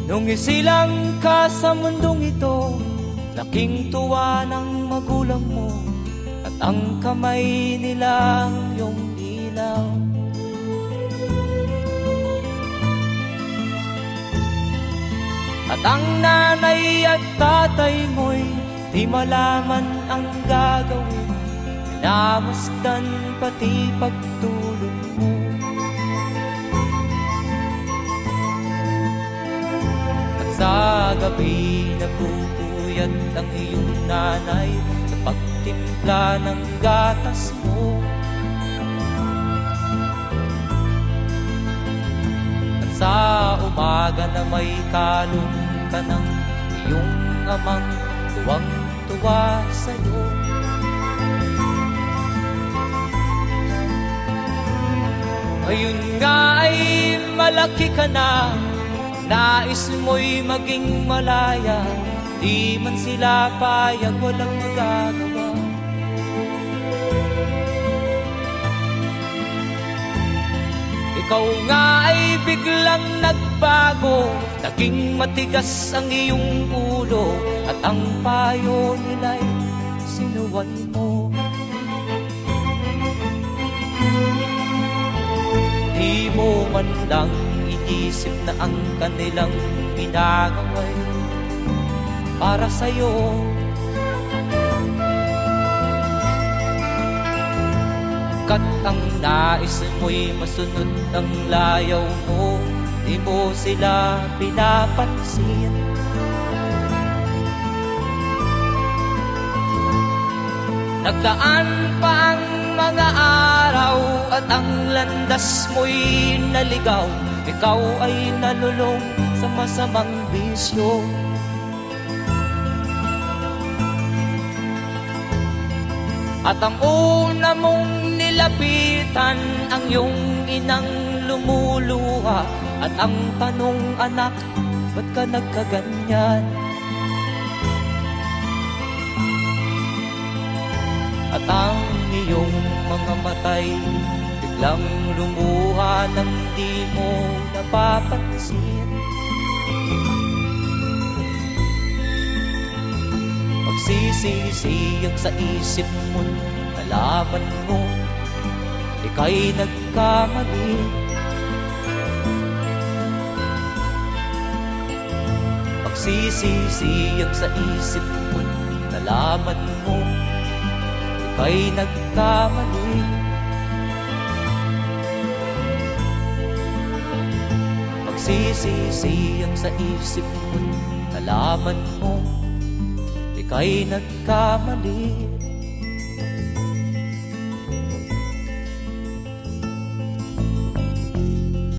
Nung isilang ka sa mundong ito, laking tuwa ng magulang mo, at ang kamay nila ang iyong ilaw. At ang nanay at tatay mo'y di malaman ang gagawin, minamasdan pati pagtulog mo. At sa gabi nagpupuyat ang iyong nanay sa pagtimpla ng gatas mo. At sa umaga na may kalong ka ng iyong amang tuwang-tuwa sa'yo. Ngayon nga ay malaki ka na, nais mo'y maging malaya, di man sila payag, walang magagawa. Ikaw nga ay biglang nagbago, naging matigas ang iyong ulo, at ang payo nila'y sinuway mo. Di mo man lang inisip na ang kanilang ginagawa'y para sa'yo. Kat ang nais mo'y masunod ang layaw mo, di mo sila pinapansin. Nagdaan pa ang mga araw at ang landas mo'y naligaw, ikaw ay nalulong sa masamang bisyo. At ang una mong nilapitan ang iyong inang lumuluha, at ang tanong, anak, ba't ka nagkaganyan? At ang iyong mga matay biglang lumuha nang di mo napapansin. Magsisisiyag sa isip mo, nalaman mo ika'y nagkamali. Magsisisiyag sa isip mo, nalaman mo ika'y nagkamali. Magsisisiyag sa isip mo, nalaman mo ika'y nagkamali.